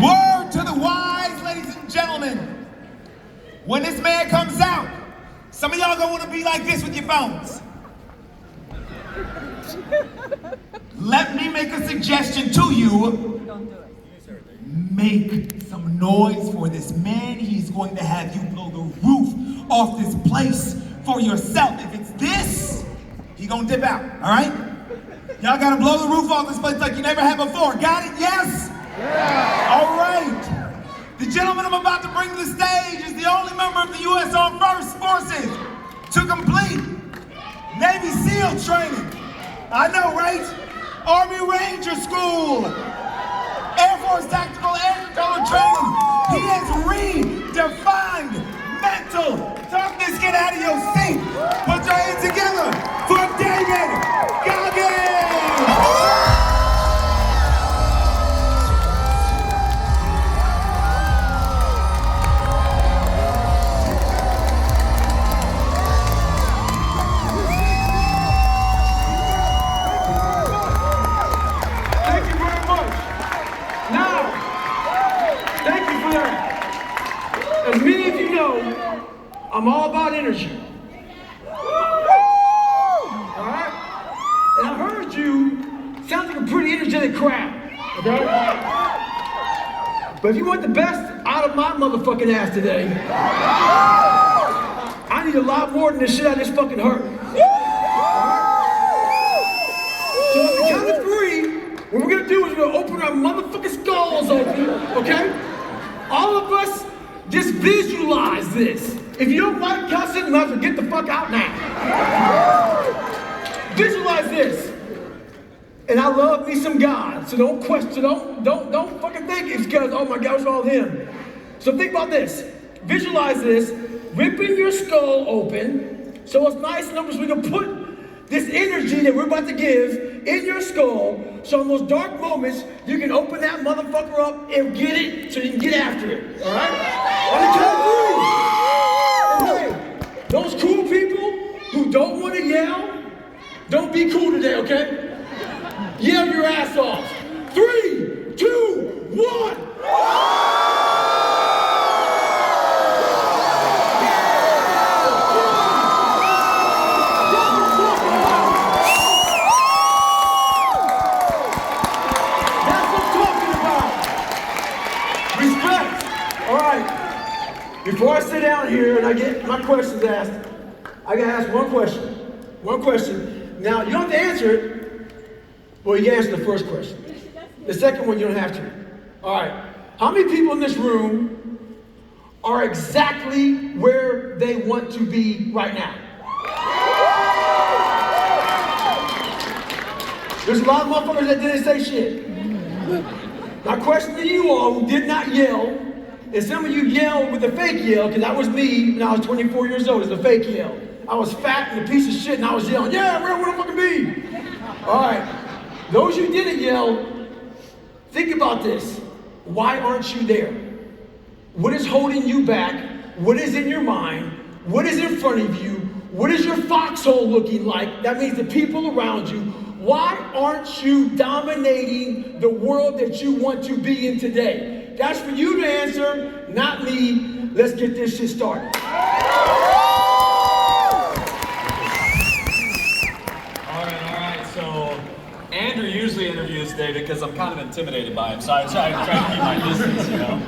Word to the wise, ladies and gentlemen. When this man comes out, some of y'all gonna want to be like this with your phones. Let me make a suggestion to you. Don't do it. Make some noise for this man. He's going to have you blow the roof off this place for yourself. If it's this, he gonna dip out, all right? Y'all gotta blow the roof off this place like you never have before. Got it? Yes? Yeah. All right. The gentleman I'm about to bring to the stage is the only member of the U.S. Armed Forces to complete Navy SEAL training. I know, right? Army Ranger School, Air Force Tactical Air Controller training. He has redefined mental toughness. Get out of your seat. Put your hands together for David Goggins. As many of you know, I'm all about energy. Alright? And I heard you sound like a pretty energetic crowd. Okay? But if you want the best out of my motherfucking ass today, I need a lot more than the shit I just fucking heard. So at the count of 3, what we're gonna do is we're gonna open our motherfucking skulls open, okay? All of us, just visualize this. If you don't like cussing, you might as well get the fuck out now. Visualize this. And I love me some God, so don't question, don't fucking think it's because, oh my God, what's wrong with him? So think about this. Visualize this, ripping your skull open, so it's nice numbers we can put this energy that we're about to give in your skull, so in those dark moments, you can open that motherfucker up and get it so you can get after it, all right? On the count of 3. And hey, those cool people who don't want to yell, don't be cool today, okay? Yell your ass off. 3, 2, 1. Before I sit down here and I get my questions asked, I gotta ask one question. One question. Now, you don't have to answer it. Well, you can answer the first question. The second one, you don't have to. All right. How many people in this room are exactly where they want to be right now? There's a lot of motherfuckers that didn't say shit. My question to you all who did not yell, and some of you yelled with a fake yell, because that was me when I was 24 years old, it's a fake yell. I was fat and a piece of shit, and I was yelling, yeah, where I want to fucking be. All right, those who didn't yell, think about this. Why aren't you there? What is holding you back? What is in your mind? What is in front of you? What is your foxhole looking like? That means the people around you. Why aren't you dominating the world that you want to be in today? That's for you to answer, not me. Let's get this shit started. All right. So Andrew usually interviews David because I'm kind of intimidated by him, so I try to keep my distance, you know.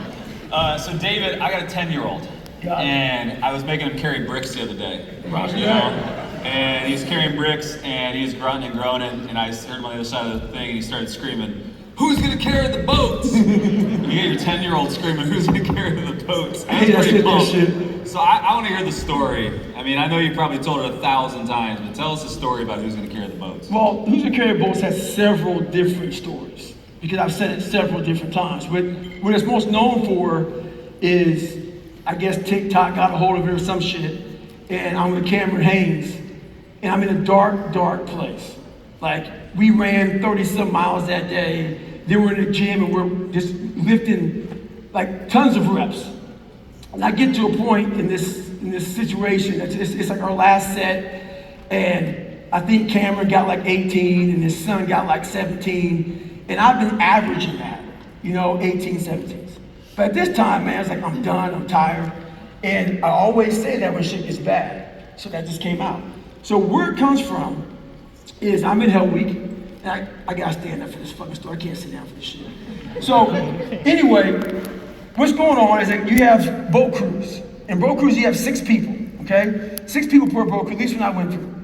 So David, I got a 10-year-old, and I was making him carry bricks the other day. You know? And he's carrying bricks, and he's grunting and groaning, and I heard him on the other side of the thing, and he started screaming, "Who's gonna carry the boats?" And you get your 10-year-old screaming, "Who's gonna carry the boats?" That's pretty pumped. So I want to hear the story. I mean, I know you probably told it 1,000 times, but tell us the story about who's gonna carry the boats. Well, Who's Gonna Carry the Boats has several different stories, because I've said it several different times. What it's most known for is, I guess TikTok got a hold of it or some shit, and I'm with Cameron Haynes, and I'm in a dark, dark place. Like, we ran 30-some miles that day. Then we're in the gym and we're just lifting like tons of reps. And I get to a point in this situation, it's like our last set, and I think Cameron got like 18 and his son got like 17, and I've been averaging that. 18, 17s. But at this time, man, I was like, I'm done, I'm tired. And I always say that when shit gets bad. So that just came out. So where it comes from is I'm in Hell Week, and I gotta stand up for this fucking story. I can't sit down for this shit. So anyway, what's going on is that you have boat crews. In boat crews, you have 6 people, okay? 6 people per boat crew, at least when I went through.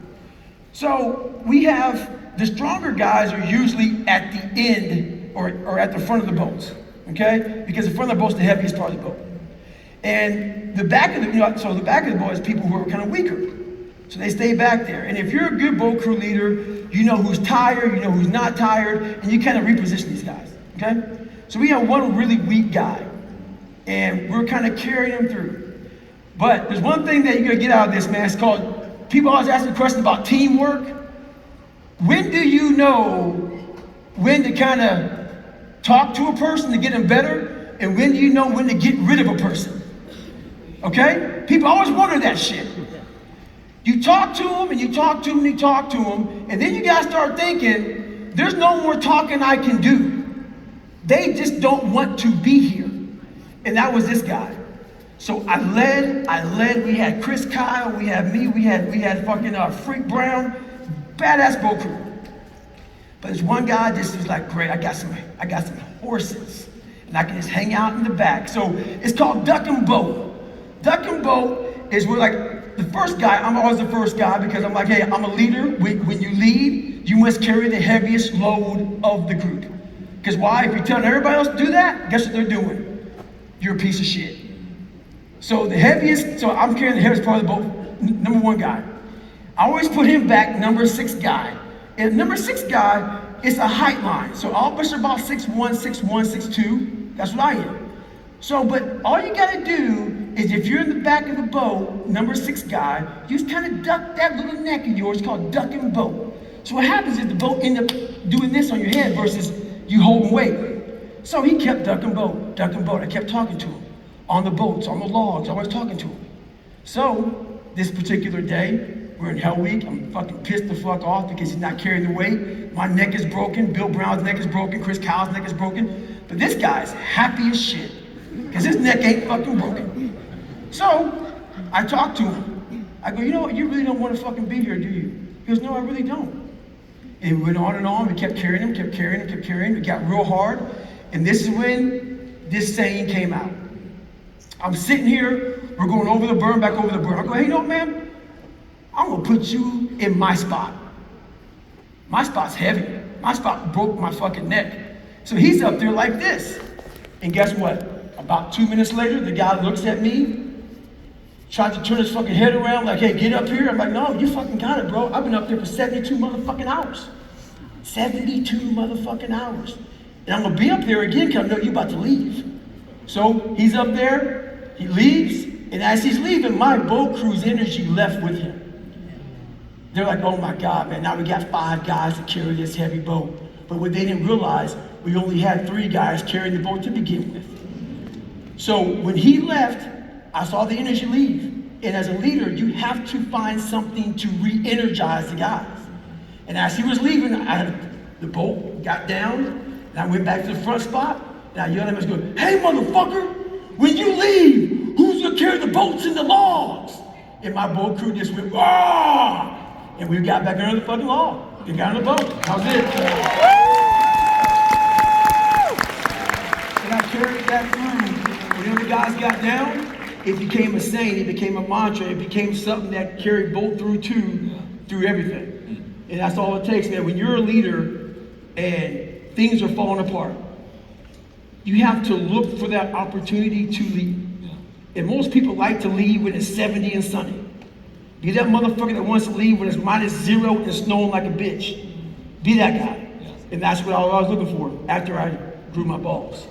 So we have, the stronger guys are usually at the end or at the front of the boats, okay? Because the front of the boat's the heaviest part of the boat. And the back of the, so the back of the boat is people who are kind of weaker. So they stay back there. And if you're a good boat crew leader, you know who's tired, you know who's not tired, and you kind of reposition these guys, okay? So we have one really weak guy, and we're kind of carrying him through. But there's one thing that you're gonna get out of this, man. It's called, people always ask me questions about teamwork. When do you know when to kind of talk to a person to get them better, and when do you know when to get rid of a person? Okay? People always wonder that shit. You talk to them, and you talk to them, and you talk to them, and then you gotta start thinking, there's no more talking I can do. They just don't want to be here. And that was this guy. So I led, we had Chris Kyle, we had me, we had fucking Freak Brown, badass boat crew. But there's one guy just was like, great, I got some horses, and I can just hang out in the back. So it's called Duck and Boat. Duck and Boat is where, like, the first guy, I'm always the first guy because I'm like, hey, I'm a leader. When you lead, you must carry the heaviest load of the group. Because why? If you're telling everybody else to do that, guess what they're doing? You're a piece of shit. So the heaviest, so I'm carrying the heaviest part of the boat, number 1 guy. I always put him back, number 6 guy. And number 6 guy is a height line. So all of us are about 6'1", 6'1", 6'2". That's what I am. So, but all you gotta do is if you're in the back of the boat, number 6 guy, you just kind of duck that little neck of yours called duck and boat. So what happens is the boat end up doing this on your head versus you holding weight. So he kept duck and boat, duck and boat. I kept talking to him on the boats, on the logs, I was talking to him. So this particular day, we're in Hell Week. I'm fucking pissed the fuck off because he's not carrying the weight. My neck is broken. Bill Brown's neck is broken. Chris Kyle's neck is broken. But this guy's happy as shit because his neck ain't fucking broken. So I talked to him. I go, you know what? You really don't want to fucking be here, do you? He goes, no, I really don't. And we went on and on. We kept carrying him, kept carrying him, kept carrying him. It got real hard. And this is when this saying came out. I'm sitting here. We're going over the burn, back over the burn. I go, hey, you know what, man? I'm gonna put you in my spot. My spot's heavy. My spot broke my fucking neck. So he's up there like this. And guess what? About 2 minutes later, the guy looks at me, tried to turn his fucking head around, like, hey, get up here. I'm like, no, you fucking got it, bro. I've been up there for 72 motherfucking hours. 72 motherfucking hours. And I'm gonna be up there again because I know you about to leave. So he's up there, he leaves, and as he's leaving, my boat crew's energy left with him. They're like, oh my God, man, now we got 5 guys to carry this heavy boat. But what they didn't realize, we only had 3 guys carrying the boat to begin with. So when he left, I saw the energy leave. And as a leader, you have to find something to re-energize the guys. And as he was leaving, the boat got down, and I went back to the front spot, and I yelled at him, I was going, hey motherfucker, when you leave, who's gonna carry the boats and the logs? And my boat crew just went, ah! And we got back under the fucking log. We got on the boat. That was it. And I carried that through. When the guys got down, it became a saying, it became a mantra, it became something that carried both through everything. And that's all it takes, man. When you're a leader and things are falling apart, you have to look for that opportunity to lead. And most people like to lead when it's 70 and sunny. Be that motherfucker that wants to leave when it's -0 and snowing like a bitch. Be that guy. And that's what I was looking for after I grew my balls.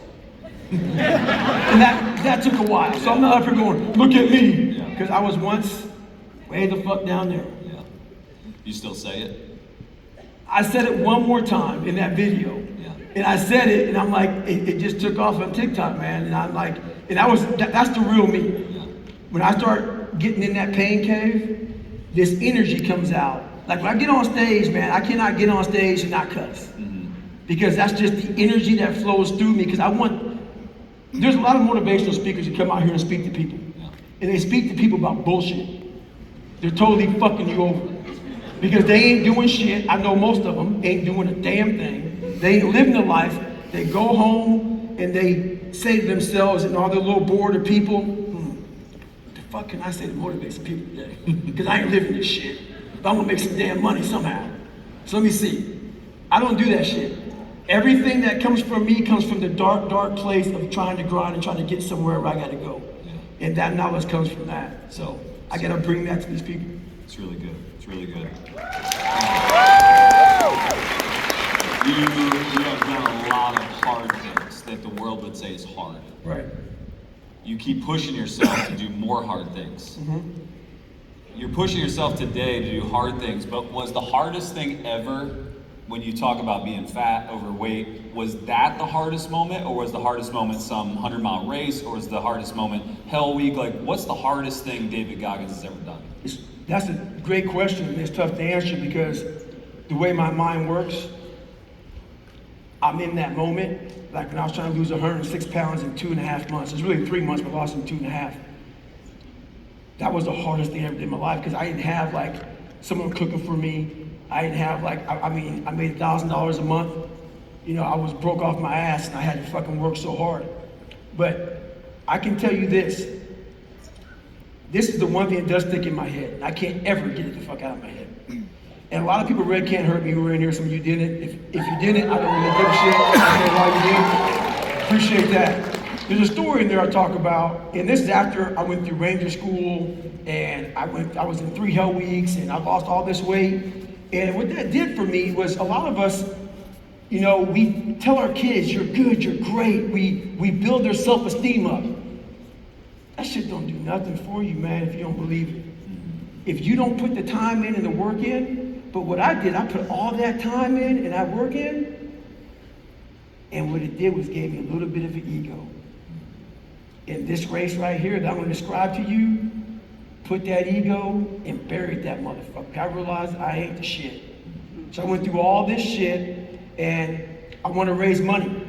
And that took a while. So I'm not up here going, look at me. Because I was once way the fuck down there. Yeah. You still say it? I said it one more time in that video. Yeah. And I said it, and I'm like, it just took off on TikTok, man. And I'm like, and that's the real me. Yeah. When I start getting in that pain cave, this energy comes out. Like when I get on stage, man, I cannot get on stage and not cuss. Mm-hmm. because that's just the energy that flows through me. Because there's a lot of motivational speakers who come out here and speak to people. And they speak to people about bullshit. They're totally fucking you over. Because they ain't doing shit. I know most of them ain't doing a damn thing. They ain't living a life. They go home and they say to themselves and all their little board of people, what the fuck can I say to motivate some people today? Because I ain't living this shit. But I'm gonna make some damn money somehow. So let me see. I don't do that shit. Everything that comes from me comes from the dark, dark place of trying to grind and trying to get somewhere where I gotta go. And that knowledge comes from that. So I gotta bring that to these people. It's really good. It's really good. You have done a lot of hard things that the world would say is hard. Right. You keep pushing yourself to do more hard things. You're pushing yourself today to do hard things, but was the hardest thing ever when you talk about being fat, overweight, was that the hardest moment, or was the hardest moment some 100-mile race, or was the hardest moment Hell Week? Like, what's the hardest thing David Goggins has ever done? That's a great question, and it's tough to answer because the way my mind works, I'm in that moment. Like when I was trying to lose 106 pounds in 2.5 months. It's really 3 months, but I lost in 2.5. That was the hardest thing I ever did in my life because I didn't have like someone cooking for me. I didn't have like, I made $1,000 a month. You know, I was broke off my ass and I had to fucking work so hard. But I can tell you this. This is the one thing that does stick in my head. I can't ever get it the fuck out of my head. And a lot of people really can't hurt me who were in here. Some of you didn't. If you didn't, I don't really give a shit. I don't know why you did. Appreciate that. There's a story in there I talk about, and this is after I went through Ranger School, and I was in 3 Hell Weeks, and I lost all this weight. And what that did for me was a lot of us, you know, we tell our kids, you're good, you're great. We build their self-esteem up. That shit don't do nothing for you, man, if you don't believe it. If you don't put the time in and the work in, but what I did, I put all that time in and that work in, and what it did was gave me a little bit of an ego. In this race right here that I'm gonna describe to you, put that ego and buried that motherfucker. I realized I ain't the shit. So I went through all this shit and I want to raise money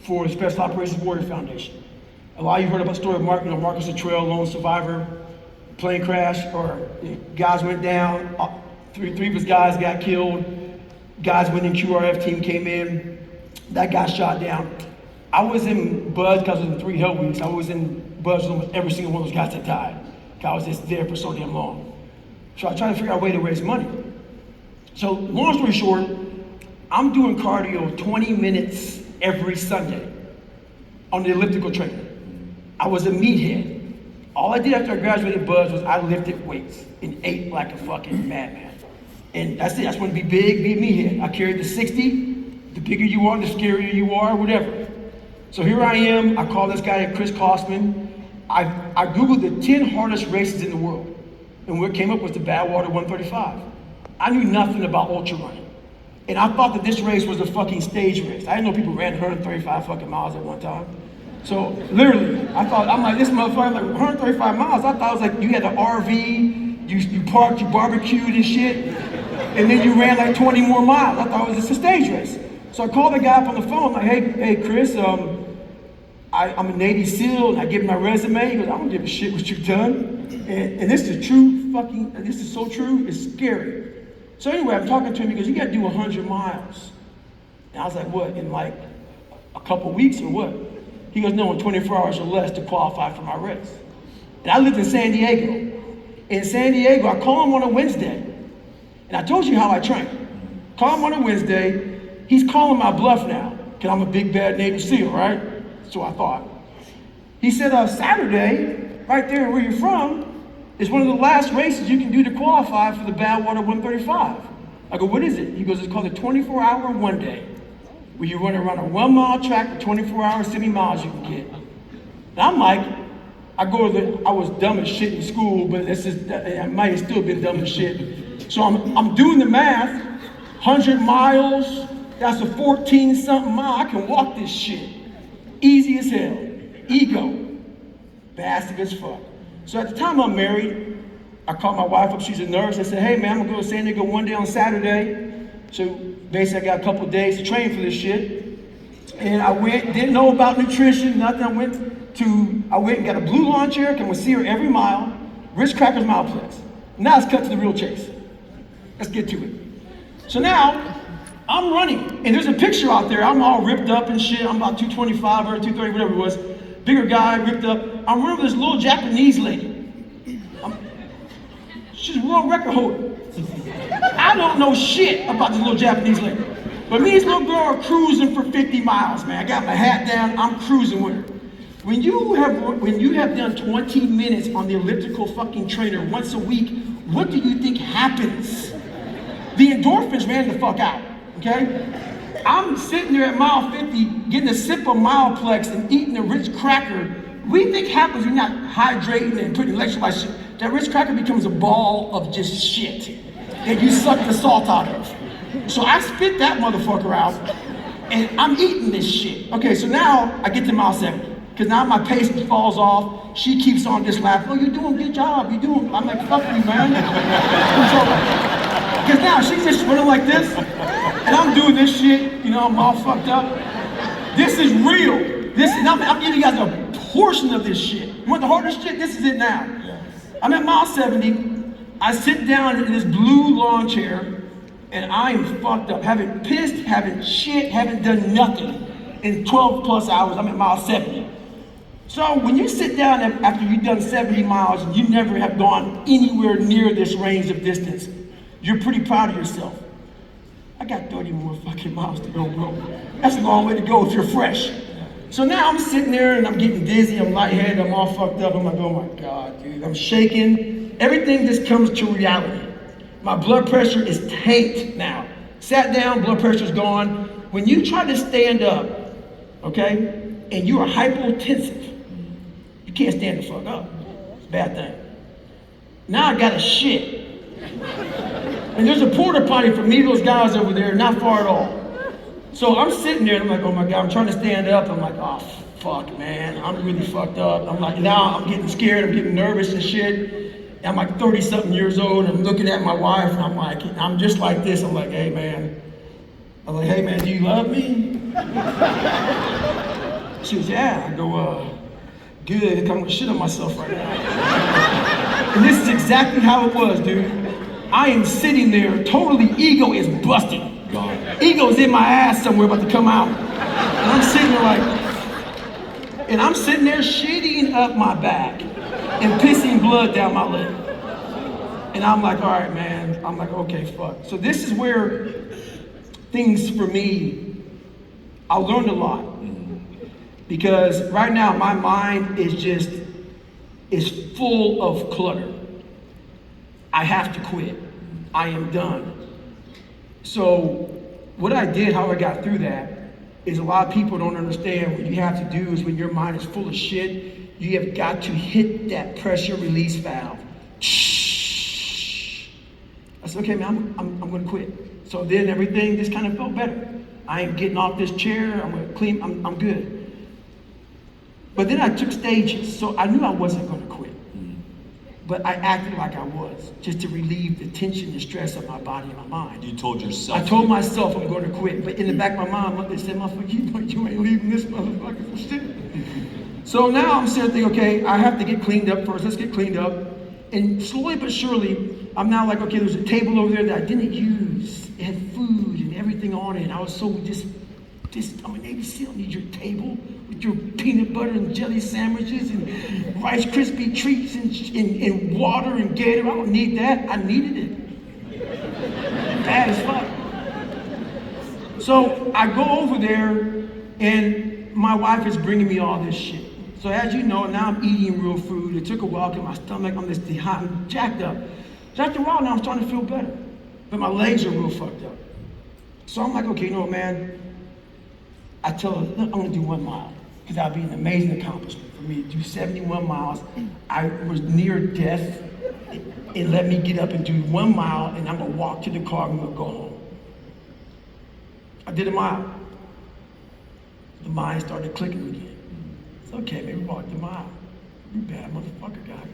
for the Special Operations Warrior Foundation. A lot of you heard about the story of Mark, Marcus Luttrell, lone survivor, plane crash, or guys went down, three of his guys got killed, guys went in, QRF team came in, that guy shot down. I was in Buzz because I was in 3 Hell Weeks. I was in Buzz with almost every single one of those guys that died. I was just there for so damn long. So I tried to figure out a way to raise money. So long story short, I'm doing cardio 20 minutes every Sunday on the elliptical trainer. I was a meathead. All I did after I graduated Buzz was I lifted weights and ate like a fucking madman. And that's it, I just want to be big, be a meathead. I carried the 60, the bigger you are, the scarier you are, whatever. So here I am, I call this guy Chris Kostman. I Googled the 10 hardest races in the world, and what came up was the Badwater 135. I knew nothing about ultra running, and I thought that this race was a fucking stage race. I didn't know people ran 135 fucking miles at one time. So literally, I'm like, this motherfucker, like 135 miles. I thought it was like you had an RV, you parked, you barbecued and shit, and then you ran like 20 more miles. I thought it was just a stage race. So I called the guy up on the phone, like, hey Chris, I'm a Navy SEAL, and I give him my resume. He goes, I don't give a shit what you've done. And this is true this is so true, it's scary. So anyway, I'm talking to him, he goes, you gotta do 100 miles. And I was like, what, in like a couple weeks or what? He goes, no, in 24 hours or less to qualify for my race. And I lived in San Diego. In San Diego, I call him on a Wednesday. And I told you how I train. Call him on a Wednesday, he's calling my bluff now, because I'm a big bad Navy SEAL, right? So I thought. He said, Saturday, right there where you're from, is one of the last races you can do to qualify for the Badwater 135. I go, what is it? He goes, it's called the 24-hour one day, where you run around a 1-mile track for 24 hours, 70 miles you can get. And I'm like, I was dumb as shit in school, but I might have still been dumb as shit. So I'm doing the math, 100 miles, that's a 14-something mile. I can walk this shit. Easy as hell. Ego. Bastard as fuck. So at the time I'm married, I called my wife up, she's a nurse. I said, hey man, I'm gonna go to San Diego one day on Saturday. So Basically, I got a couple days to train for this shit. And I went, didn't know about nutrition, nothing. I went and got a blue lawn chair, can see her every mile, Ritz Crackers Mileplex. Now let's cut to the real chase. Let's get to it. So now, I'm running, and there's a picture out there. I'm all ripped up and shit. I'm about 225 or 230, whatever it was. Bigger guy, ripped up. I remember this little Japanese lady. She's a world record holder. I don't know shit about this little Japanese lady. But me and this little girl are cruising for 50 miles, man. I got my hat down, I'm cruising with her. When you have done 20 minutes on the elliptical fucking trainer once a week, what do you think happens? The endorphins ran the fuck out, okay? I'm sitting there at mile 50, getting a sip of Mileplex and eating a Ritz cracker. What do you think happens when you're not hydrating and putting electrolytes shit? That Ritz cracker becomes a ball of just shit that you suck the salt out of. So I spit that motherfucker out, and I'm eating this shit. Okay, so now I get to mile 70, because now my pace falls off. She keeps on just laughing. Oh, you're doing a good job. You're doing. I'm like, fuck you, man. Because now she's just running like this, and I'm doing this shit. You know, I'm all fucked up. This is real. I'm giving you guys a portion of this shit. You want the hardest shit? This is it now. I'm at mile 70. I sit down in this blue lawn chair, and I am fucked up. Haven't pissed, haven't shit, haven't done nothing in 12 plus hours. I'm at mile 70. So when you sit down after you've done 70 miles and you never have gone anywhere near this range of distance, you're pretty proud of yourself. I got 30 more fucking miles to go, bro. That's a long way to go if you're fresh. So now I'm sitting there and I'm getting dizzy, I'm lightheaded, I'm all fucked up. I'm like, oh my God, dude, I'm shaking. Everything just comes to reality. My blood pressure is tanked now. Sat down, blood pressure's gone. When you try to stand up, okay, and you are hypotensive, you can't stand the fuck up. It's a bad thing. Now I got a shit. And there's a porta potty for me, those guys over there, not far at all. So I'm sitting there and I'm like, oh my God, I'm trying to stand up. I'm like, oh fuck, man, I'm really fucked up. I'm like, now I'm getting scared, I'm getting nervous and shit. I'm like 30 something years old, and I'm looking at my wife and I'm like, I'm just like this. I'm like, hey man. I'm like, hey man, do you love me? She was, yeah. I go, good, I'm gonna shit on myself right now. And this is exactly how it was, dude. I am sitting there, totally, ego is busted. Ego's in my ass somewhere about to come out. And I'm sitting there like, and I'm sitting there shitting up my back and pissing blood down my leg. And I'm like, all right, man. I'm like, okay, fuck. So this is where things for me, I learned a lot. Because right now my mind is full of clutter. I have to quit. I am done. So what I did, how I got through that, is a lot of people don't understand what you have to do is when your mind is full of shit, you have got to hit that pressure release valve. Shh. I said, okay, man, I'm gonna quit. So then everything just kind of felt better. I ain't getting off this chair, I'm gonna clean, I'm good. But then I took stages, so I knew I wasn't gonna quit. But I acted like I was, just to relieve the tension and stress of my body and my mind. You told yourself. I told myself I'm going to quit, but in the back of my mind, they said, motherfucker, you ain't leaving this motherfucker for shit. So now I'm sitting there thinking, okay, I have to get cleaned up first. Let's get cleaned up. And slowly but surely, I'm now like, okay, there's a table over there that I didn't use. It had food and everything on it. And I was so I'm a Navy SEAL, need your table with your peanut butter and jelly sandwiches and Rice Krispie treats and water and Gator. I don't need that. I needed it. Bad as fuck. So I go over there and my wife is bringing me all this shit. So as you know, now I'm eating real food. It took a while to get my stomach, I'm just I'm jacked up. So after a while now I'm starting to feel better. But my legs are real fucked up. So I'm like, okay, you know what, man? I tell her, look, I'm gonna do 1 mile, because that'd be an amazing accomplishment for me to do 71 miles. I was near death. It let me get up and do 1 mile, and I'm gonna walk to the car and I'm gonna go home. I did a mile. The mind started clicking again. It's okay, maybe walk the mile. You bad motherfucker, guys.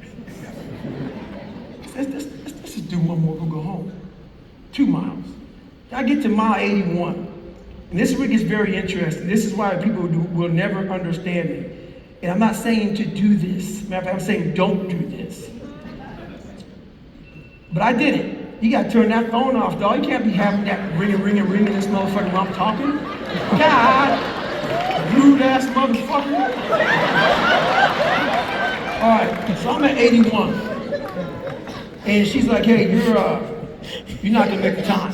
Let's just do 1 more, we'll go home. 2 miles. I get to mile 81. And this is where it gets very interesting. This is why people will never understand me. And I'm not saying to do this. Matter of fact, I'm saying don't do this. But I did it. You gotta turn that phone off, dog. You can't be having that ringing this motherfucker while I'm talking. God, rude ass motherfucker. All right, so I'm at 81. And she's like, hey, you're not gonna make the time.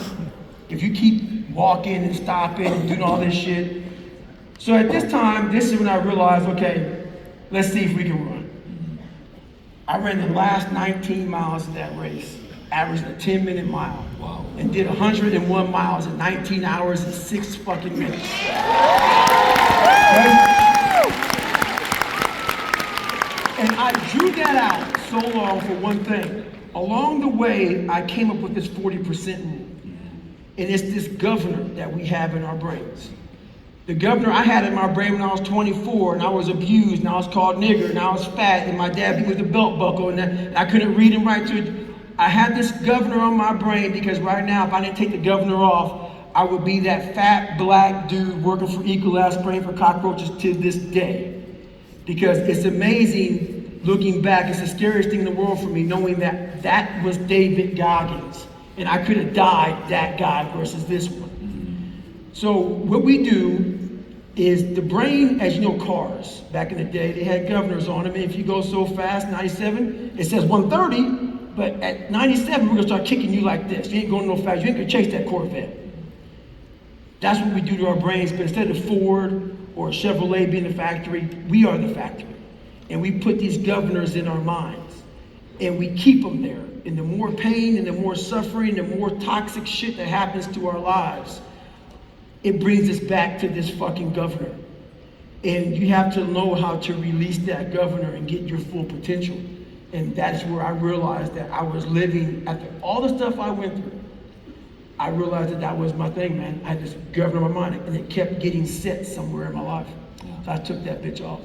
If you keep walking and stopping and doing all this shit. So at this time, this is when I realized, okay, let's see if we can run. I ran the last 19 miles of that race, averaged a 10-minute mile. Wow. And did 101 miles in 19 hours and 6 fucking minutes. Right? And I drew that out so long for one thing. Along the way, I came up with this 40% rule. And it's this governor that we have in our brains. The governor I had in my brain when I was 24, and I was abused, and I was called nigger, and I was fat, and my dad beat me with a belt buckle, and I couldn't read and write to it. I had this governor on my brain because right now, if I didn't take the governor off, I would be that fat black dude working for Ecolab spraying for cockroaches to this day. Because it's amazing looking back, it's the scariest thing in the world for me, knowing that that was David Goggins. And I could have died that guy versus this one. So what we do is the brain, as you know, cars, back in the day, they had governors on them. And if you go so fast, 97, it says 130, but at 97, we're gonna start kicking you like this. You ain't going no fast, you ain't gonna chase that Corvette. That's what we do to our brains, but instead of Ford or Chevrolet being the factory, we are the factory. And we put these governors in our minds, and we keep them there. And the more pain and the more suffering, the more toxic shit that happens to our lives, it brings us back to this fucking governor. And you have to know how to release that governor and get your full potential. And that's where I realized that I was living, after all the stuff I went through, I realized that that was my thing, man. I had this governor in my mind, and it kept getting set somewhere in my life. So I took that bitch off.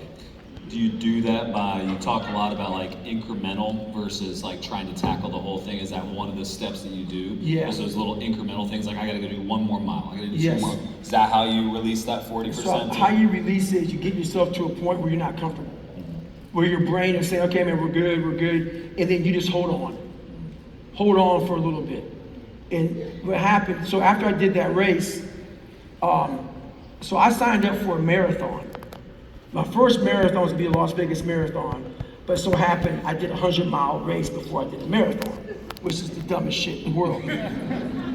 Do you do that by, you talk a lot about like incremental versus like trying to tackle the whole thing. Is that one of the steps that you do? Yeah. Just those little incremental things like I gotta go do one more mile, I gotta do Yes. 2 more. Is that how you release that 40%? So how you release it is you get yourself to a point where you're not comfortable. Where your brain is saying, okay, man, we're good. And then you just hold on. Hold on for a little bit. And what happened, so after I did that race, so I signed up for a marathon. My first marathon was to be a Las Vegas marathon, but so happened I did a 100-mile race before I did a marathon, which is the dumbest shit in the world.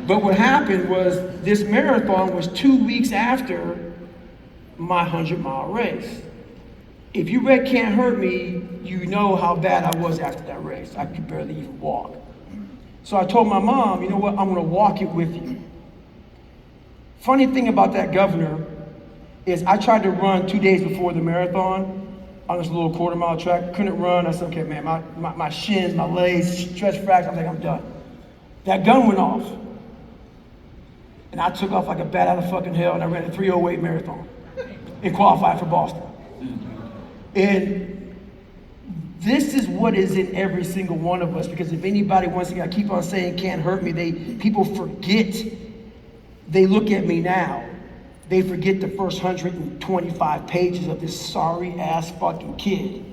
But what happened was this marathon was 2 weeks after my 100-mile race. If you read Can't Hurt Me, you know how bad I was after that race. I could barely even walk. So I told my mom, you know what, I'm gonna walk it with you. Funny thing about that governor is I tried to run 2 days before the marathon on this little quarter-mile track, couldn't run. I said, okay, man, my shins, my legs, stretch fracture, I'm like, I'm done. That gun went off. And I took off like a bat out of fucking hell, and I ran a 3:08 marathon and qualified for Boston. And this is what is in every single one of us, because if anybody, once again, I keep on saying Can't Hurt Me, people forget. They look at me now. They forget the first 125 pages of this sorry ass fucking kid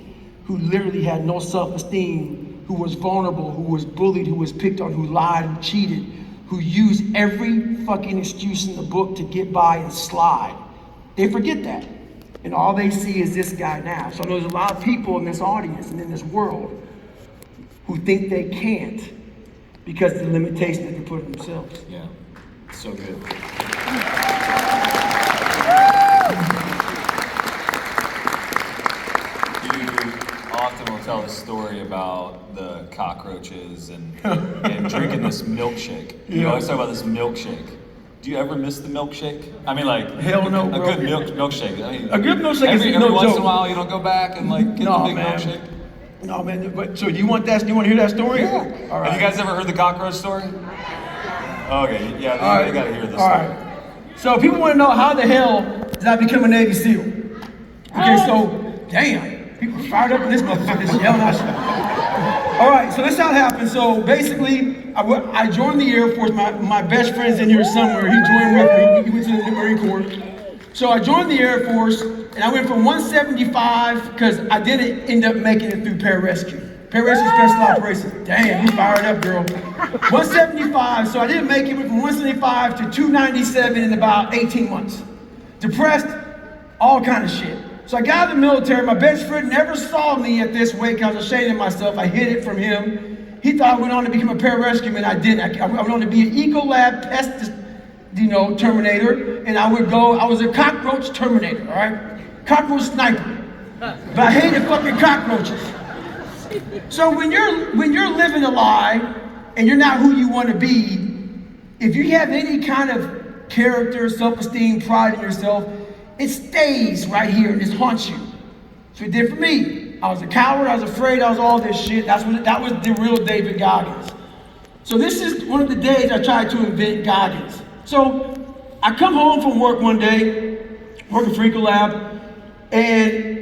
who literally had no self-esteem, who was vulnerable, who was bullied, who was picked on, who lied, who cheated, who used every fucking excuse in the book to get by and slide. They forget that. And all they see is this guy now. So there's a lot of people in this audience and in this world who think they can't because of the limitation that they put on themselves. Yeah, so good. You often will tell the story about the cockroaches and drinking this milkshake. You always talk about this milkshake. Do you ever miss the milkshake? I mean, like, hell no, bro. A good milkshake. I mean, a good milkshake every is no once joke. in a while, you don't go back and like get the big milkshake. No, man. But so, do you want that? Do you want to hear that story? Yeah. All right. Have you guys ever heard the cockroach story? Okay. Yeah. All right. You gotta hear this. All story. right. So people want to know how the hell did I become a Navy SEAL? Okay. So, damn. People fired up in this motherfucker, yelling out shit. All right, so this is how it happened. So basically, I joined the Air Force. My best friend's in here somewhere. He joined with me. He went to the Marine Corps. So I joined the Air Force, and I went from 175, because I didn't end up making it through pararescue. Pararescue Special Operations. Damn, you fired up, girl. 175, so I didn't make it. Went from 175 to 297 in about 18 months. Depressed, all kind of shit. So I got out of the military. My best friend never saw me at this weight. I was ashamed of myself. I hid it from him. He thought I went on to become a pararescue man. I didn't. I went on to be an Ecolab pest, terminator. And I was a cockroach terminator, all right? Cockroach sniper. But I hated fucking cockroaches. So when you're living a lie and you're not who you want to be, if you have any kind of character, self-esteem, pride in yourself, it stays right here and it haunts you. So it did for me. I was a coward, I was afraid, I was all this shit. That was the real David Goggins. So this is one of the days I tried to invent Goggins. So I come home from work one day, working for Ecolab, and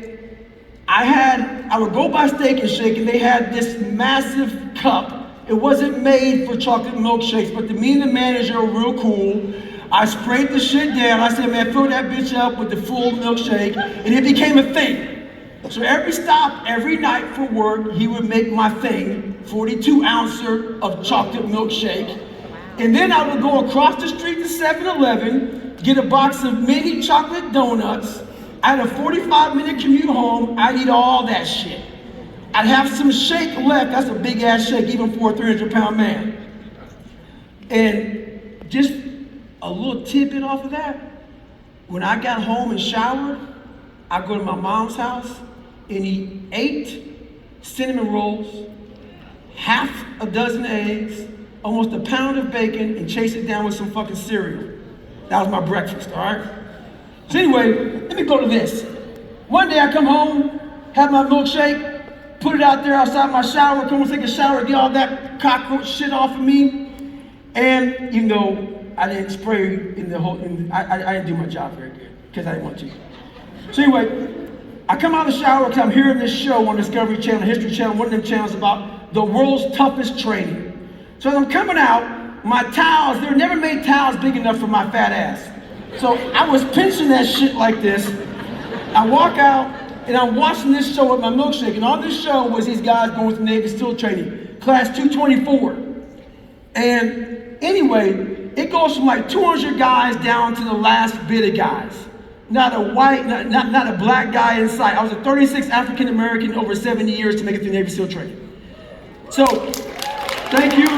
I would go by Steak and Shake, and they had this massive cup. It wasn't made for chocolate milkshakes, but me and the manager were real cool. I sprayed the shit down. I said, man, fill that bitch up with the full milkshake, and it became a thing. So every stop, every night for work, he would make my thing, 42-ouncer of chocolate milkshake. And then I would go across the street to 7-Eleven, get a box of mini chocolate donuts. I had a 45-minute commute home. I'd eat all that shit. I'd have some shake left. That's a big ass shake, even for a 300-pound man. And just a little tidbit off of that, when I got home and showered, I'd go to my mom's house and eat 8 cinnamon rolls, half a dozen eggs, almost a pound of bacon, and chase it down with some fucking cereal. That was my breakfast, all right? So anyway, let me go to this. One day I come home, have my milkshake, put it out there outside my shower, come and take a shower, get all that cockroach shit off of me. And even though I didn't spray in the whole, I didn't do my job very good, because I didn't want to. So anyway, I come out of the shower because I'm hearing this show on Discovery Channel, History Channel, one of them channels about the world's toughest training. So as I'm coming out, my towels, they were never made towels big enough for my fat ass. So I was pinching that shit like this. I walk out and I'm watching this show with my milkshake, and on this show was these guys going through Navy SEAL training, class 224. And anyway, it goes from like 200 guys down to the last bit of guys. Not a white, not a black guy in sight. I was a 36th African American over 70 years to make it through Navy SEAL training. So, thank you.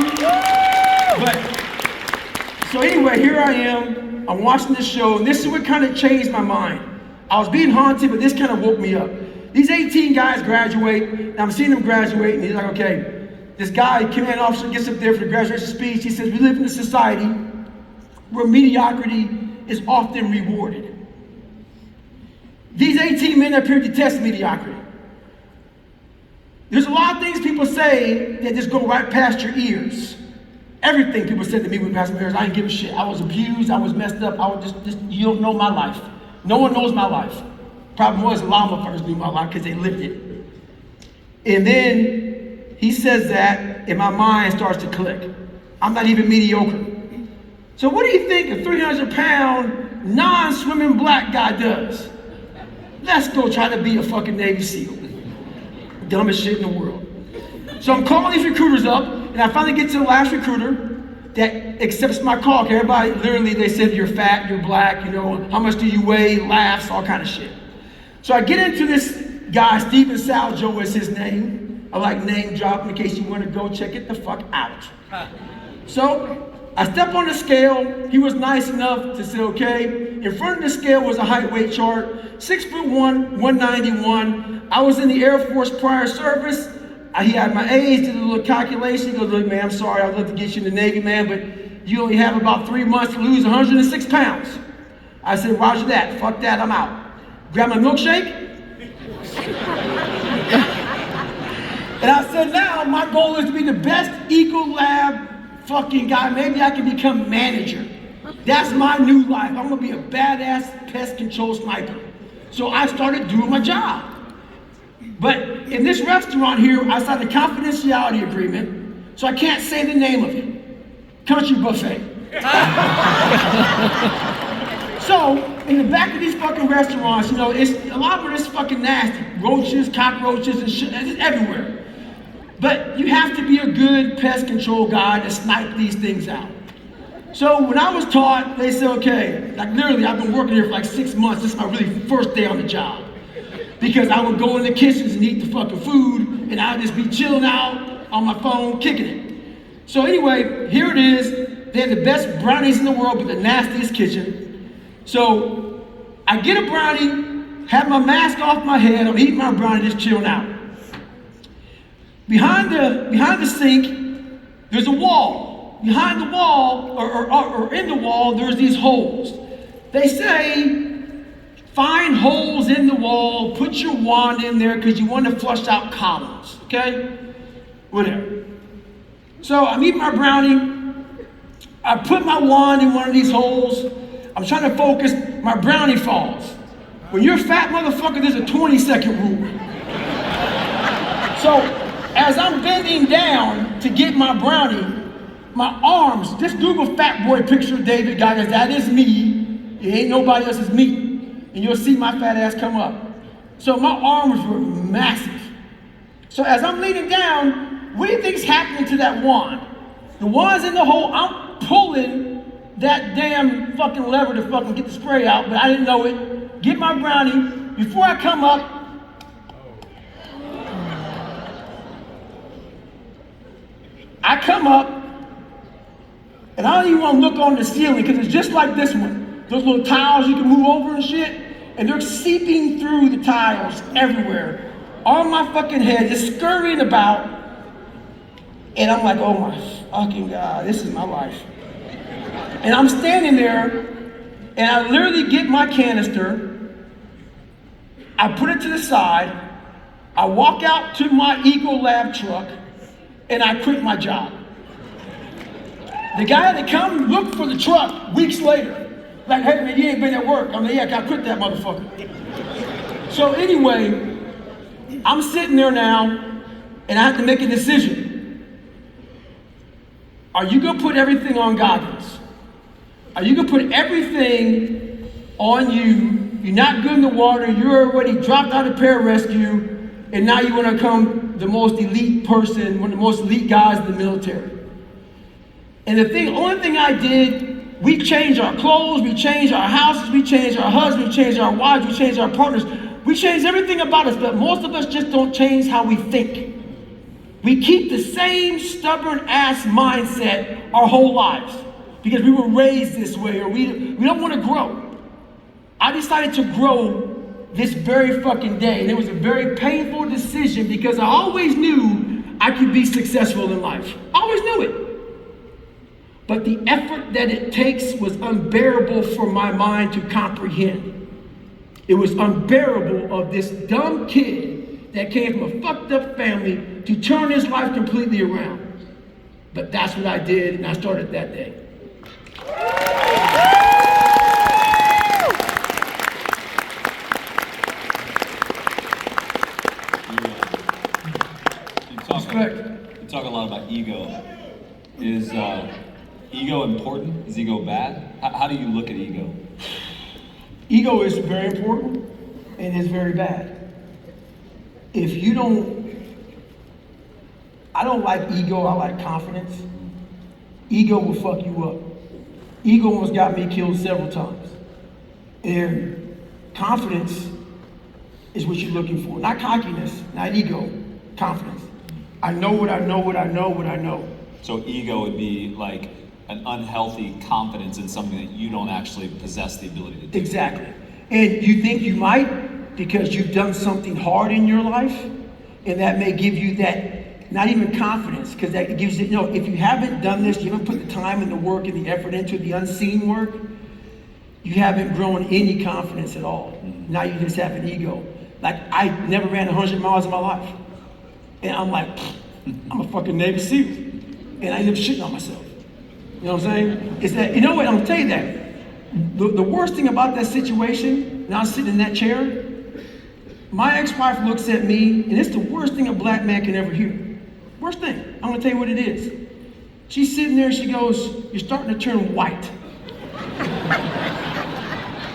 So anyway, here I am. I'm watching this show, and this is what kind of changed my mind. I was being haunted, but this kind of woke me up. These 18 guys graduate, and I'm seeing them graduate, and he's like, okay, this guy, command officer, gets up there for the graduation speech. He says, we live in a society where mediocrity is often rewarded. These 18 men up here detest mediocrity. There's a lot of things people say that just go right past your ears. Everything people said to me went past my ears. I didn't give a shit. I was abused. I was messed up. I was just you don't know my life. No one knows my life. Problem was, a lot of motherfuckers knew my life because they lived it. And then he says that, and my mind starts to click. I'm not even mediocre. So what do you think a 300-pound, non-swimming black guy does? Let's go try to be a fucking Navy SEAL. Dumbest shit in the world. So I'm calling these recruiters up, and I finally get to the last recruiter that accepts my call. Everybody, literally, they said, you're fat, you're black, how much do you weigh, laughs, all kind of shit. So I get into this guy, Steven Saljo is his name. I like name dropping in case you want to go check it the fuck out. So I step on the scale. He was nice enough to say, okay. In front of the scale was a height weight chart, 6'1", 191. I was in the Air Force prior service. He had my age, did a little calculation. He goes, look, man, I'm sorry, I'd love to get you in the Navy, man, but you only have about 3 months to lose 106 pounds. I said, roger that, fuck that, I'm out. Grab my milkshake. And I said, now my goal is to be the best Ecolab fucking guy. Maybe I can become manager. That's my new life. I'm gonna be a badass pest control sniper. So I started doing my job. But in this restaurant here, I signed a confidentiality agreement, so I can't say the name of it. Country Buffet. So, in the back of these fucking restaurants, you know, it's a lot of it is fucking nasty. Roaches, cockroaches, and shit, it's everywhere. But you have to be a good pest control guy to snipe these things out. So when I was taught, they said, okay, like literally, I've been working here for like 6 months. This is my really first day on the job. Because I would go in the kitchens and eat the fucking food, and I'd just be chilling out on my phone, kicking it. So anyway, here it is. They have the best brownies in the world, but the nastiest kitchen. So I get a brownie, have my mask off my head, I'm eating my brownie, just chilling out. Behind the sink, there's a wall. Behind the wall, or in the wall, there's these holes. They say, find holes in the wall, put your wand in there because you want to flush out columns, okay? Whatever. So I'm eating my brownie. I put my wand in one of these holes. I'm trying to focus, my brownie falls. When you're a fat motherfucker, there's a 20-second rule. So as I'm bending down to get my brownie, my arms, just Google fat boy picture of David Goggins, that is me. It ain't nobody else's me. And you'll see my fat ass come up. So my arms were massive. So as I'm leaning down, what do you think's happening to that wand? The wand's in the hole, I'm pulling that damn fucking lever to fucking get the spray out, but I didn't know it. Get my brownie. Before I come up, and I don't even want to look on the ceiling because it's just like this one. Those little tiles you can move over and shit, and they're seeping through the tiles everywhere. On my fucking head, just scurrying about. And I'm like, oh my fucking God, this is my life. And I'm standing there, and I literally get my canister, I put it to the side, I walk out to my Eagle Lab truck, and I quit my job. The guy that come look for the truck weeks later, like, hey man, you ain't been at work. I'm like, yeah, I quit that motherfucker. So anyway, I'm sitting there now, and I have to make a decision. Are you gonna put everything on Goggins? Are you gonna put everything on you? You're not good in the water, you're already dropped out of pararescue, and now you wanna become the most elite person, one of the most elite guys in the military. And only thing I did, we changed our clothes, we changed our houses, we changed our husbands, we changed our wives, we changed our partners. We changed everything about us, but most of us just don't change how we think. We keep the same stubborn ass mindset our whole lives because we were raised this way, or we don't want to grow. I decided to grow this very fucking day, and it was a very painful decision because I always knew I could be successful in life. I always knew it. But the effort that it takes was unbearable for my mind to comprehend. It was unbearable of this dumb kid that came from a fucked up family to turn his life completely around. But that's what I did, and I started that day. You talk a lot about ego. Is ego important? Is ego bad? How do you look at ego? Ego is very important and is very bad. If you I don't like ego, I like confidence. Ego will fuck you up. Ego almost got me killed several times. And confidence is what you're looking for. Not cockiness, not ego, confidence. I know what I know, what I know, what I know. So ego would be like an unhealthy confidence in something that you don't actually possess the ability to do. Exactly. And you think you might because you've done something hard in your life, and that may give you that, not even confidence, because that gives you, no, if you haven't done this, you haven't put the time and the work and the effort into the unseen work, you haven't grown any confidence at all. Mm-hmm. Now you just have an ego. Like, I never ran 100 miles in my life. And I'm like, I'm a fucking Navy SEAL. And I end up shitting on myself. You know what I'm saying? It's that, you know what, I'm gonna tell you that. The worst thing about that situation, now I'm sitting in that chair, My ex-wife looks at me, and it's the worst thing a black man can ever hear. Worst thing. I'm gonna tell you what it is. She's sitting there and she goes, "You're starting to turn white."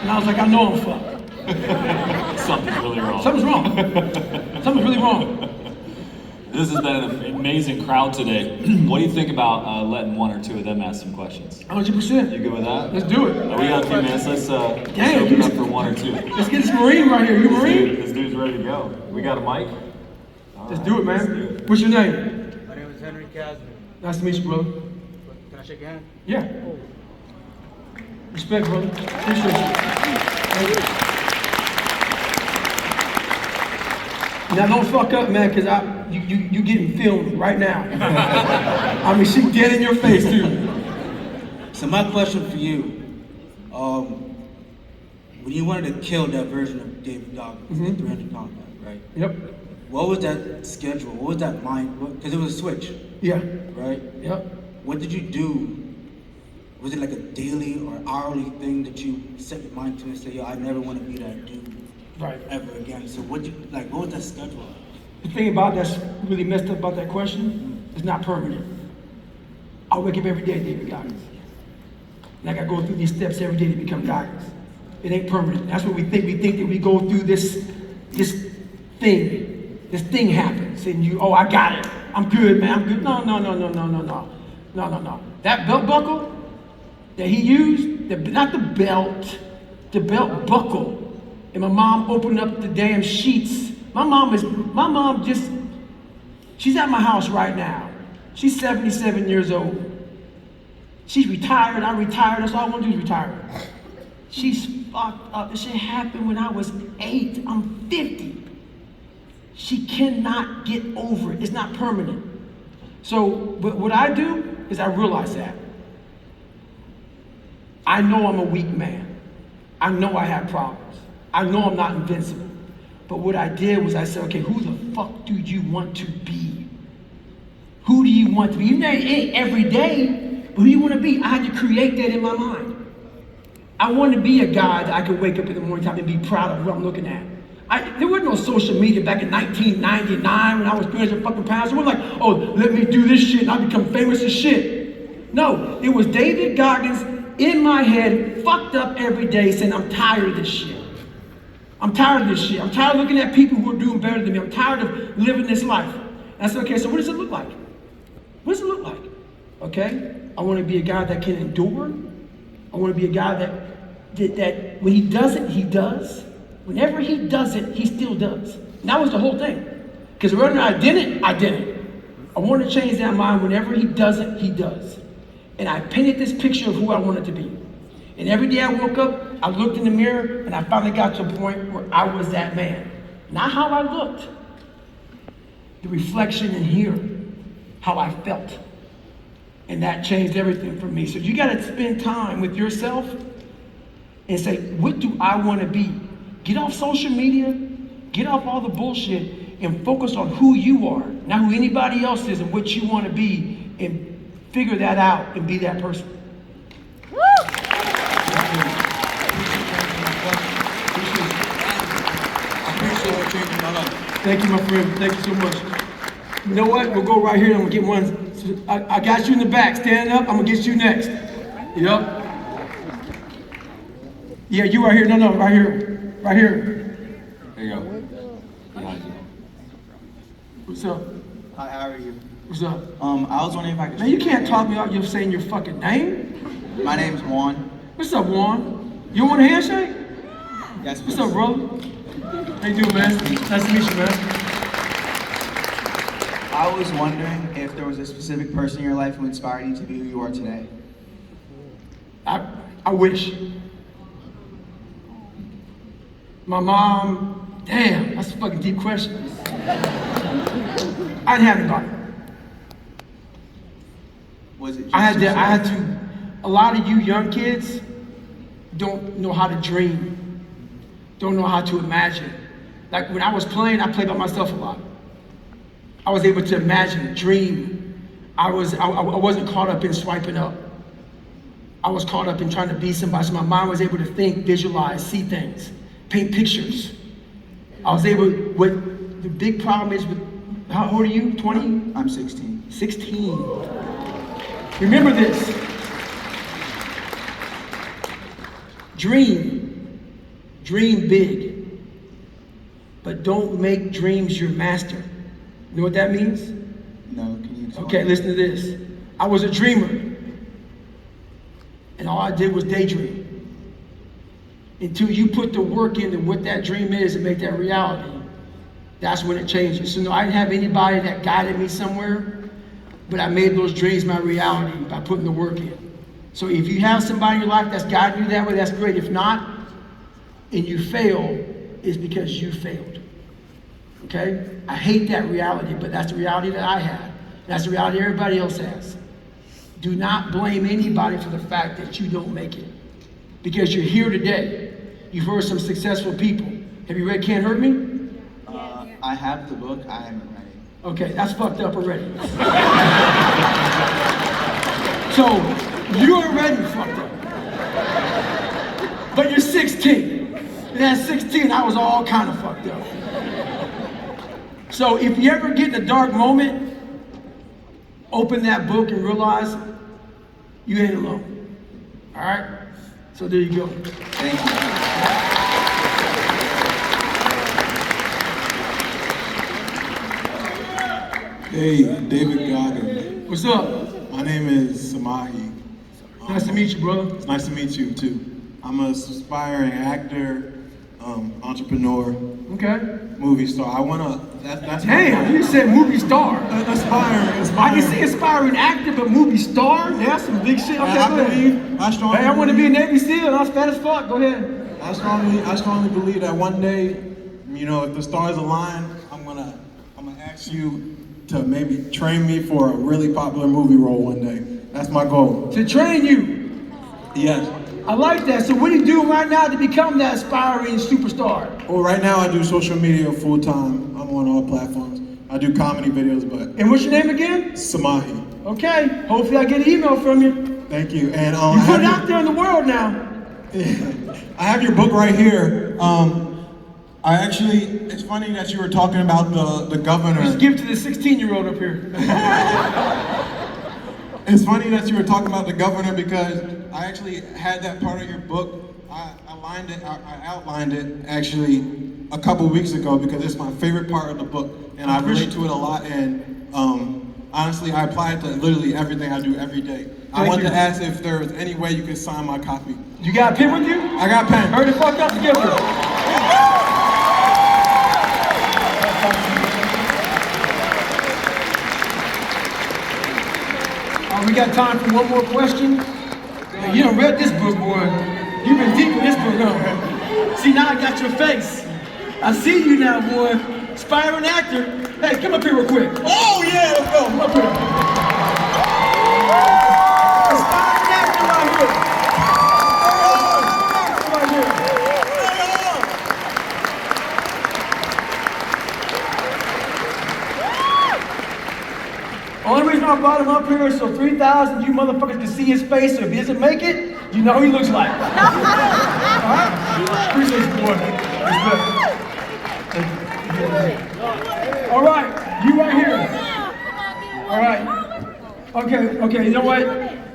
And I was like, I know I'm fucked. Something's really wrong. Something's wrong. Something's really wrong. This has been an amazing crowd today. What do you think about letting one or two of them ask some questions? 100%. You good with that? Let's do it. We got a few minutes. Let's Damn, open up for one or two. Let's get this Marine right here. You Marine? This dude's ready to go. We got a mic? Let's do it, man. What's your name? My name is Henry Casman. Nice to meet you, brother. Can I shake your hand? Yeah. Respect, brother. Appreciate you. Thank you. Now don't fuck up, man, because you getting filmed right now. I mean, she dead in your face, too. So my question for you, when you wanted to kill that version of David Goggins, the 300 combat, right? Yep. What was that schedule? What was that mind? Because it was a switch, Yeah. right? Yep. What did you do? Was it like a daily or hourly thing that you set your mind to and say, yo, I never want to be that dude Right. ever again? So what was that schedule? The thing about that's really messed up about that question, it's not permanent. I wake up every day, David Goggins. And I gotta go through these steps every day to become Goggins. It ain't permanent. That's what we think. We think that we go through this thing. This thing happens, and I got it. I'm good, man. I'm good. No. That belt buckle that he used, not the belt buckle. And my mom opened up the damn sheets. My mom she's at my house right now. She's 77 years old. She's retired, I retired, that's all I want to do is retire. She's fucked up. This shit happened when I was 8, I'm 50. She cannot get over it, it's not permanent. So, but what I do is I realize that. I know I'm a weak man. I know I have problems. I know I'm not invincible. But what I did was I said, okay, who the fuck do you want to be? Who do you want to be? You know, it ain't every day, but who do you want to be? I had to create that in my mind. I want to be a guy that I could wake up in the morning time and be proud of what I'm looking at. There was no social media back in 1999 when I was 300 fucking pounds. It wasn't like, oh, let me do this shit and I become famous as shit. No, it was David Goggins in my head, fucked up every day saying, I'm tired of this shit. I'm tired of this shit. I'm tired of looking at people who are doing better than me. I'm tired of living this life. And I said, okay, so what does it look like? What does it look like? Okay, I want to be a guy that can endure. I want to be a guy that when he does it, he does. Whenever he does it, he still does. And that was the whole thing. Because whether I didn't, I didn't. I wanted to change that mind. Whenever he does it, he does. And I painted this picture of who I wanted to be. And every day I woke up, I looked in the mirror, and I finally got to a point where I was that man. Not how I looked. The reflection in here, how I felt. And that changed everything for me. So you gotta spend time with yourself and say, what do I wanna be? Get off social media, get off all the bullshit, and focus on who you are, not who anybody else is and what you wanna be, and figure that out and be that person. Woo! Thank you, my friend. Thank you so much. You know what? We'll go right here. I'm gonna get one. I got you in the back. Stand up. I'm gonna get you next. Yep. Yeah, you right here. No, right here. Right here. There you go. Behind you. What's up? Hi, how are you? What's up? I was wondering if I could. Man, you can't talk me out. You're saying your fucking name. My name's Juan. What's up, Juan? You want a handshake? Yes. What's up, brother? How you doing, man? Nice to meet you, man. I was wondering if there was a specific person in your life who inspired you to be who you are today. I wish. My mom, damn, that's a fucking deep question. I didn't have anybody. Was it just I had to, a lot of you young kids don't know how to dream, don't know how to imagine. Like when I was playing, I played by myself a lot. I was able to imagine, dream. I wasn't caught up in swiping up. I was caught up in trying to be somebody, so my mind was able to think, visualize, see things, paint pictures. I was able, what the big problem is with, how old are you, 20? I'm 16. 16. Remember this. Dream big, but don't make dreams your master. You know what that means? No, can you explain? Okay, listen to this. I was a dreamer, and all I did was daydream. Until you put the work into what that dream is and make that reality, that's when it changes. So no, I didn't have anybody that guided me somewhere, but I made those dreams my reality by putting the work in. So if you have somebody in your life that's guiding you that way, that's great. If not, and you fail, it's because you failed. Okay? I hate that reality, but that's the reality that I had. That's the reality everybody else has. Do not blame anybody for the fact that you don't make it. Because you're here today. You've heard some successful people. Have you read Can't Hurt Me? I have the book, I haven't read it. Okay, that's fucked up already. So, you're already fucked up. But you're 16. And at 16, I was all kind of fucked up. So, if you ever get in a dark moment, open that book and realize you ain't alone. All right? So there you go. Thank you. Hey, David Goggins. What's up? My name is Samahi. Nice to meet you, brother. It's nice to meet you too. I'm an aspiring actor, entrepreneur, Okay. movie star. That's Damn, you said movie star. Aspiring. I can see aspiring actor, but movie star? That's some big shit. Okay, I go ahead. believe, I strongly Hey, I want to be a believe- Navy SEAL, and I was fat as fuck. Go ahead. I strongly believe that one day, if the stars align, I'm gonna ask you to maybe train me for a really popular movie role one day. That's my goal. To train you. Yes. I like that. So what are you doing right now to become that aspiring superstar? Well, right now I do social media full time. I'm on all platforms. I do comedy videos, but And what's your name again? Samahi. Okay. Hopefully I get an email from you. Thank you. And You put it out there in the world now. I have your book right here. It's funny that you were talking about the governor. Just give it to the 16-year-old up here. It's funny that you were talking about the governor because I actually had that part of your book. I outlined it actually a couple weeks ago because it's my favorite part of the book, and I relate to it a lot. And honestly, I apply it to literally everything I do every day. I Thank wanted you. to ask if there was any way you could sign my copy. You got a pen with you? I got a pen. Hurry the fuck up to give it. We got time for one more question. Now, you done read this book, boy. You've been deep in this book, huh? See, now I got your face. I see you now, boy. Aspiring actor. Hey, come up here real quick. Oh, yeah, let's go. Come up here. Aspiring actor right here. Right here. Only reason I brought him up here is so 3,000 you motherfuckers can see his face, so if he doesn't make it, you know who he looks like. Alright? Appreciate you, boy. Alright, you right here. Alright. Okay, you know what?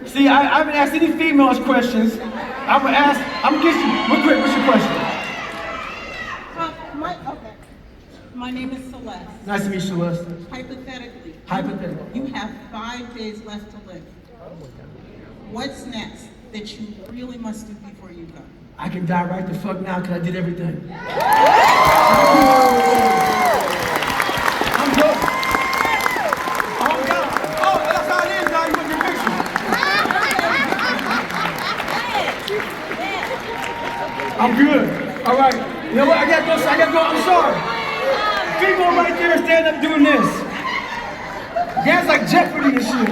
See, I haven't asked any females questions. I'm gonna get you, real quick, what's your question? My name is Celeste. Nice to meet you, Celeste. Hypothetically, you have 5 days left to live. What's next that you really must do before you go? I can die right the fuck now because I did everything. I'm good. Oh, God. Oh, that's how it is now. You want your picture. I'm good. All right. You know what? I gotta go. I'm sorry. People right there stand up doing this. Guys like Jeopardy and shit.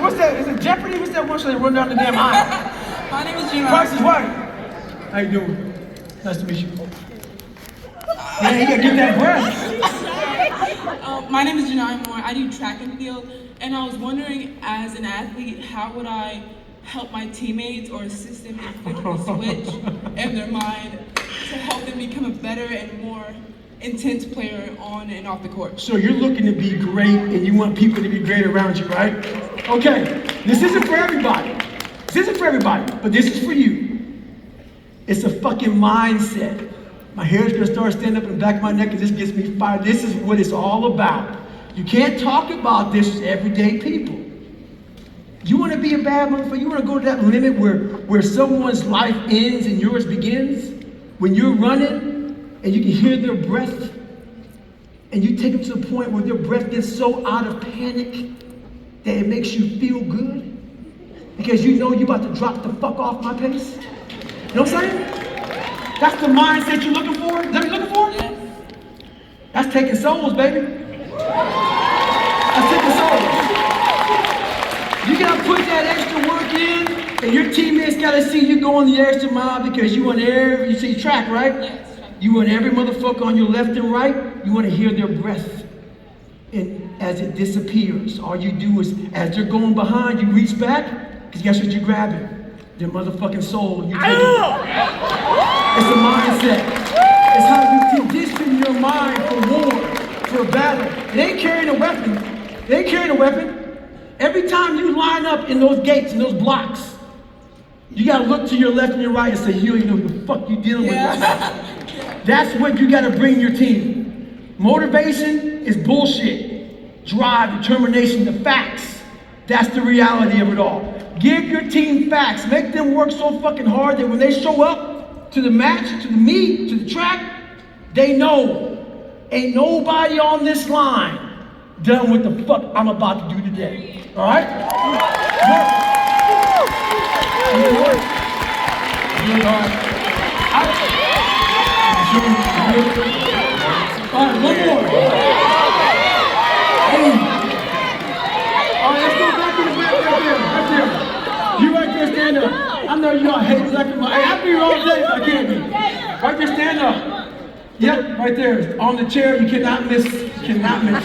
What's that? Is it Jeopardy? What's that one show they run down the damn aisle? My name is Gina. Price is Right. How you doing? Nice to meet you. Man, you gotta get that breath. My name is Janai Moore. I do track and field, and I was wondering, as an athlete, how would I help my teammates or assist them in flipping the switch in their mind to help them become a better and more intense player on and off the court. So you're looking to be great and you want people to be great around you, right? Okay, this isn't for everybody. This isn't for everybody, but this is for you. It's a fucking mindset. My hair's gonna start standing up in the back of my neck and this gets me fired. This is what it's all about. You can't talk about this with everyday people. You wanna be a bad motherfucker? You wanna go to that limit where someone's life ends and yours begins? When you're running, and you can hear their breath, and you take them to the point where their breath gets so out of panic that it makes you feel good because you know you're about to drop the fuck off my pace. You know what I'm saying? That's the mindset you're looking for? Is that what you're looking for? Yes. That's taking souls, baby. That's taking souls. You gotta put that extra work in, and your teammates gotta see you going the extra mile because you want you see track, right? Yes. You want every motherfucker on your left and right, you want to hear their breath. And as it disappears, all you do is, as they're going behind, you reach back, because guess what you're grabbing? Their motherfucking soul. You take it. It's a mindset. It's how you condition your mind for war, for a battle. It ain't carrying a weapon. It ain't carrying a weapon. Every time you line up in those gates, in those blocks, you gotta look to your left and your right and say, you know who the fuck you dealing with right now. That's what you gotta bring your team. Motivation is bullshit. Drive, determination, the facts. That's the reality of it all. Give your team facts. Make them work so fucking hard that when they show up to the match, to the meet, to the track, they know ain't nobody on this line done what the fuck I'm about to do today. All right? Work. Good, all right. All right, one more. Hey. All right, let's go back in the back right there. Right there. You right there, stand up. I know you all hate black and white. Hey, I'll be here all day if I can be. Right there, stand up. Yep, right there. On the chair, you cannot miss. You cannot miss.